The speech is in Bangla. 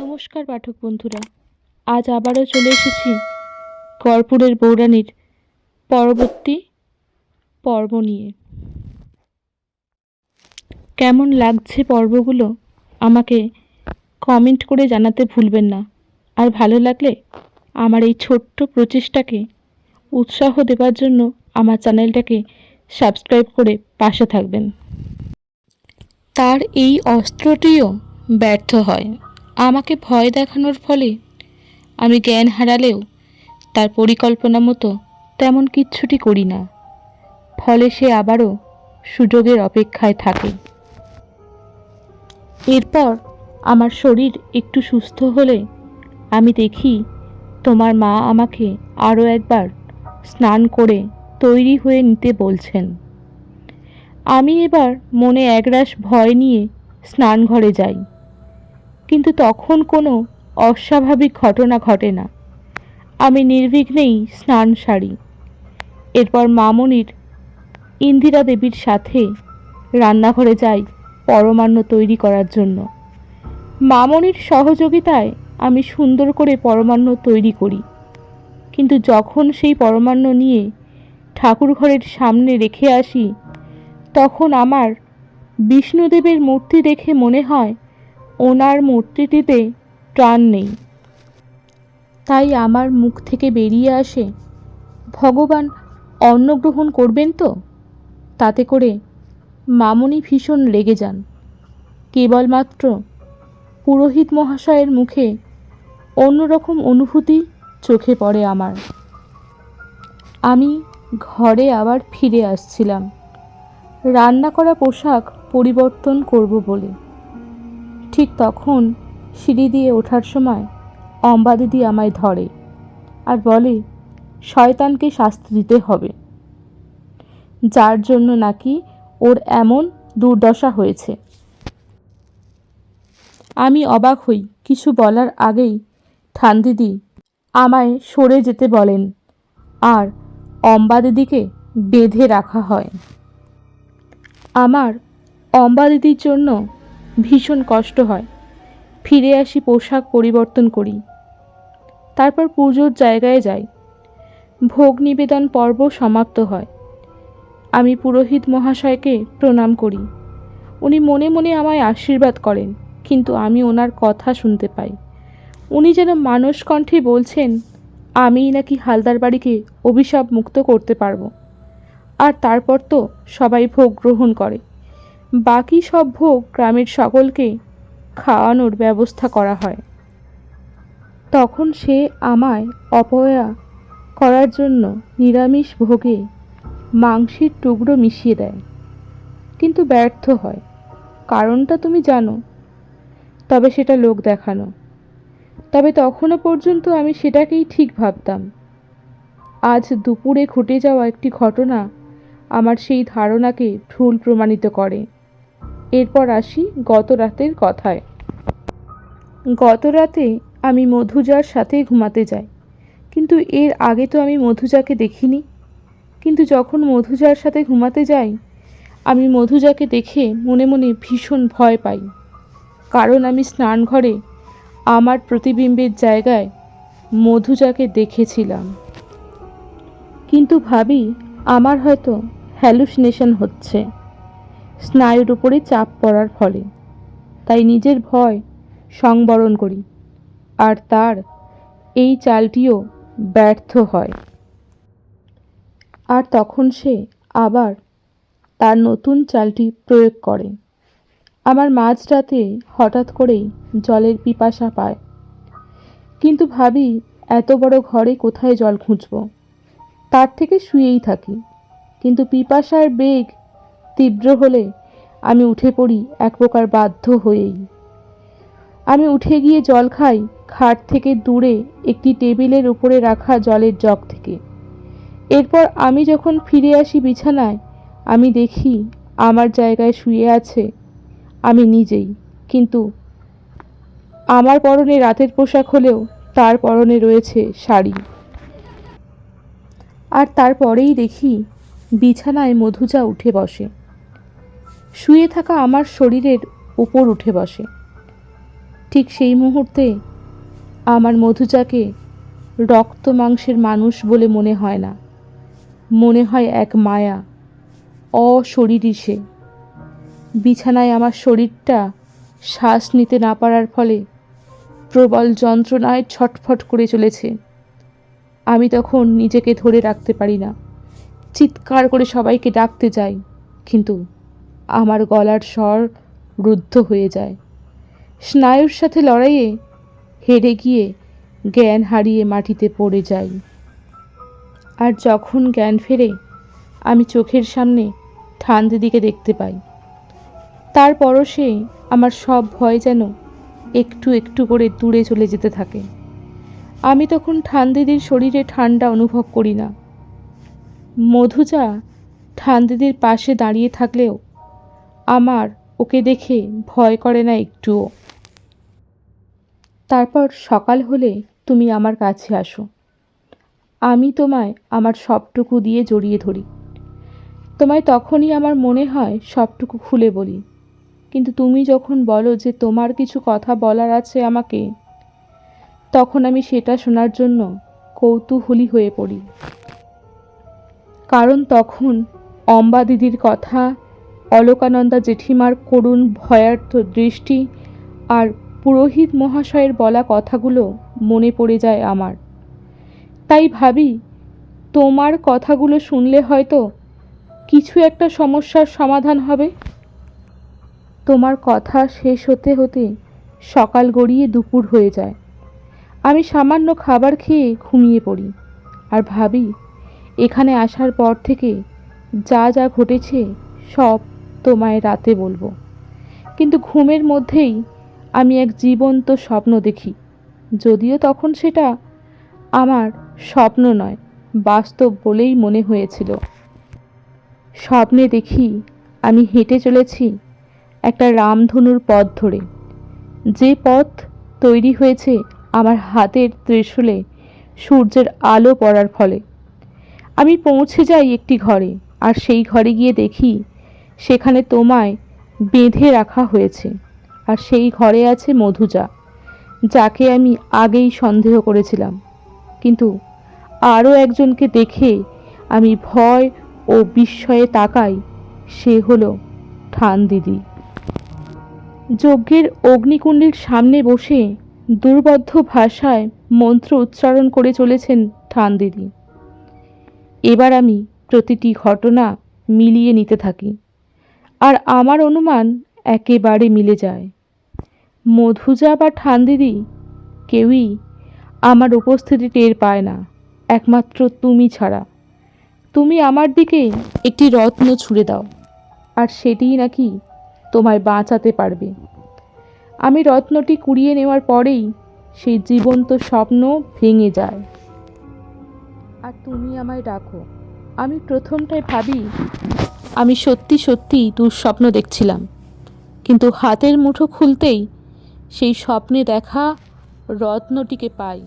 নমস্কার পাঠক বন্ধুরা, আজ আবারও চলে এসেছি গড়পুরের বৌরানীর পরবর্তী পর্ব নিয়ে। কেমন লাগছে পর্বগুলো আমাকে কমেন্ট করে জানাতে ভুলবেন না। আর ভালো লাগলে আমার এই ছোট্ট প্রচেষ্টাকে উৎসাহ দেওয়ার জন্য আমার চ্যানেলটাকে সাবস্ক্রাইব করে পাশে থাকবেন। তার এই অস্ত্রটিও ব্যর্থ হয়। আমাকে ভয় দেখানোর ফলে আমি জ্ঞান হারালেও তার পরিকল্পনা মতো তেমন কিচ্ছুটি করি না। ফলে সে আবারও সুযোগের অপেক্ষায় থাকে। এরপর আমার শরীর একটু সুস্থ হলে আমি দেখি তোমার মা আমাকে আরও একবার স্নান করে তৈরি হয়ে নিতে বলছেন। আমি এবার মনে একরাশ ভয় নিয়ে স্নানঘরে যাই, কিন্তু তখন কোনো অস্বাভাবিক ঘটনা ঘটে না। আমি নির্বিঘ্নেই স্নান সারি। এরপর মামনির ইন্দিরা দেবীর সাথে রান্নাঘরে যাই পরমান্ন তৈরি করার জন্য। মামনির সহযোগিতায় আমি সুন্দর করে পরমান্ন তৈরি করি, কিন্তু যখন সেই পরমান্ন নিয়ে ঠাকুর ঘরের সামনে রেখে আসি তখন আমার বিষ্ণুদেবের মূর্তি দেখে মনে হয় ওনার মূর্তিটিতে প্রাণ নেই। তাই আমার মুখ থেকে বেরিয়ে আসে, ভগবান অন্ন গ্রহণ করবেন তো? তাতে করে মামনি ভীষণ রেগে যান। কেবলমাত্র পুরোহিত মহাশয়ের মুখে অন্যরকম অনুভূতি চোখে পড়ে আমার। আমি ঘরে আবার ফিরে আসছিলাম রান্না করা পোশাক পরিবর্তন করব বলে। ঠিক তখন সিঁড়ি দিয়ে ওঠার সময় অম্বা দিদি আমায় ধরে আর বলে শয়তানকে শাস্তি দিতে হবে, যার জন্য নাকি ওর এমন দুর্দশা হয়েছে। আমি অবাক হই। কিছু বলার আগেই ঠান দিদি আমায় সরে যেতে বলেন আর অম্বা দিদিকে বেঁধে রাখা হয়। আমার অম্বা দিদির জন্য ভীষণ কষ্ট হয়। ফিরে আসি, পোশাক পরিবর্তন করি, তারপর পুজোর জায়গায় যাই। ভোগ নিবেদন পর্ব সমাপ্ত হয়। আমি পুরোহিত মহাশয়কে প্রণাম করি। উনি মনে মনে আমায় আশীর্বাদ করেন, কিন্তু আমি ওনার কথা শুনতে পাই। উনি যেন মানস কণ্ঠে বলছেন আমিই নাকি হালদার বাড়িকে অভিশাপ মুক্ত করতে পারবো। আর তারপর তো সবাই ভোগ গ্রহণ করে। বাকি সব ভোগ গ্রামের সকলকে খাওয়ানোর ব্যবস্থা করা হয়। তখন সে আমায় অপয়া করার জন্য নিরামিষ ভোগে মাংসের টুকরো মিশিয়ে দেয়, কিন্তু ব্যর্থ হয়। কারণটা তুমি জানো, তবে সেটা লোক দেখানো। তবে তখনও পর্যন্ত আমি সেটাকেই ঠিক ভাবতাম। আজ দুপুরে ঘটে যাওয়া একটি ঘটনা আমার সেই ধারণাকে ভুল প্রমাণিত করে। এরপর আসি গত রাতের কথায়। গত রাতে আমি মধুজার সাথে ঘুমাতে যাই, কিন্তু এর আগে তো আমি মধুজাকে দেখিনি। কিন্তু যখন মধুজার সাথে ঘুমাতে যাই আমি মধুজাকে দেখে মনে মনে ভীষণ ভয় পাই, কারণ আমি স্নানঘরে আমার প্রতিবিম্বের জায়গায় মধুজাকে দেখেছিলাম। কিন্তু ভাবি আমার হয়তো হ্যালুসিনেশন হচ্ছে স্নায়ুর উপরে চাপ পড়ার ফলে। তাই নিজের ভয় সংবরণ করি, আর তার এই চালটিও ব্যর্থ হয়। আর তখন সে আবার তার নতুন চালটি প্রয়োগ করে। আমার মাঝরাতে হঠাৎ করেই জলের পিপাসা পায়, কিন্তু ভাবি এত বড় ঘরে কোথায় জল খুঁজব, তার থেকে শুয়েই থাকি। কিন্তু পিপাসার বেগ তীব্র হলে আমি উঠে পড়ি এক প্রকার বাধ্য হয়েই। আমি উঠে গিয়ে জল খাই খাট থেকে দূরে একটি টেবিলের উপরে রাখা জলের জগ থেকে। এরপর আমি যখন ফিরে আসি বিছানায় আমি দেখি আমার জায়গায় শুয়ে আছে আমি নিজেই, কিন্তু আমার পরনে রাতের পোশাক হলেও তার পরনে রয়েছে শাড়ি। আর তারপরেই দেখি বিছানায় মধুজা উঠে বসে, শুয়ে থাকা আমার শরীরের উপর উঠে বসে। ঠিক সেই মুহূর্তে আমার মধুজাকে রক্ত মাংসের মানুষ বলে মনে হয় না, মনে হয় এক মায়া, অশরীরী সে। বিছানায় আমার শরীরটা শ্বাস নিতে না পারার ফলে প্রবল যন্ত্রণায় ছটফট করে চলেছে। আমি তখন নিজেকে ধরে রাখতে পারি না, চিৎকার করে সবাইকে ডাকতে যাই, কিন্তু আমার গলার স্বর রুদ্ধ হয়ে যায়। স্নায়ুর সাথে লড়াইয়ে হেরে গিয়ে জ্ঞান হারিয়ে মাটিতে পড়ে যাই। আর যখন জ্ঞান ফেরে আমি চোখের সামনে ঠান্দিদিকে দেখতে পাই। তার পরশে আমার সব ভয় যেন একটু একটু করে দূরে চলে যেতে থাকে। আমি তখন ঠান্দিদির শরীরে ঠান্ডা অনুভব করি না। মধুজা ঠান্দিদির পাশে দাঁড়িয়ে থাকলেও আমার ওকে দেখে ভয় করে না একটুও। তারপর সকাল হলে তুমি আমার কাছে আসো। আমি তোমায় আমার সবটুকু দিয়ে জড়িয়ে ধরি। তোমায় তখনই আমার মনে হয় সবটুকু খুলে বলি, কিন্তু তুমি যখন বলো যে তোমার কিছু কথা বলার আছে আমাকে, তখন আমি সেটা শোনার জন্য কৌতূহলী হয়ে পড়ি। কারণ তখন অম্বা দিদির কথা, অলকানন্দা জেঠিমার করুণ ভয়ার্থ দৃষ্টি আর পুরোহিত মহাশয়ের বলা কথাগুলো মনে পড়ে যায় আমার। তাই ভাবি তোমার কথাগুলো শুনলে হয়তো কিছু একটা সমস্যার সমাধান হবে। তোমার কথা শেষ হতে হতে সকাল গড়িয়ে দুপুর হয়ে যায়। আমি সামান্য খাবার খেয়ে ঘুমিয়ে পড়ি আর ভাবি এখানে আসার পর থেকে যা যা ঘটেছে সব তোমায় রাতে বলবো। কিন্তু ঘুমের মধ্যেই আমি এক জীবন্ত স্বপ্ন দেখি, যদিও তখন সেটা আমার স্বপ্ন নয়, বাস্তব বলেই মনে হয়েছিল। স্বপ্নে দেখি আমি হেঁটে চলেছি একটা রামধনুর পথ ধরে, যে পথ তৈরি হয়েছে আমার হাতের ত্রিশূলে সূর্যের আলো পড়ার ফলে। আমি পৌঁছে যাই একটি ঘরে, আর সেই ঘরে গিয়ে দেখি সেখানে তোমায় বেঁধে রাখা হয়েছে, আর সেই ঘরে আছে মধুজা, যাকে আমি আগেই সন্দেহ করেছিলাম। কিন্তু আরও একজনকে দেখে আমি ভয় ও বিস্ময়ে তাকাই, সে হলো ঠান্দিদি। যজ্ঞের অগ্নিকুণ্ডের সামনে বসে দুর্বোধ্য ভাষায় মন্ত্র উচ্চারণ করে চলেছেন ঠান্দিদি। এবার আমি প্রতিটি ঘটনা মিলিয়ে নিতে থাকি, আর আমার অনুমান একেবারে মিলে যায়। মধুজা বা ঠান্দিদি কেউই আমার উপস্থিতি টের পায় না, একমাত্র তুমি ছাড়া। তুমি আমার দিকে একটি রত্ন ছুঁড়ে দাও, আর সেটিই নাকি তোমায় বাঁচাতে পারবে। আমি রত্নটি কুড়িয়ে নেওয়ার পরেই সেই জীবন্ত স্বপ্ন ভেঙে যায়, আর তুমি আমায় ডাকো। আমি প্রথমটায় ভাবি আমি সত্যি সত্যি দুঃস্বপ্ন দেখছিলাম, কিন্তু হাতের মুঠো খুলতেই সেই স্বপ্নে দেখা রত্নটিকে পাই।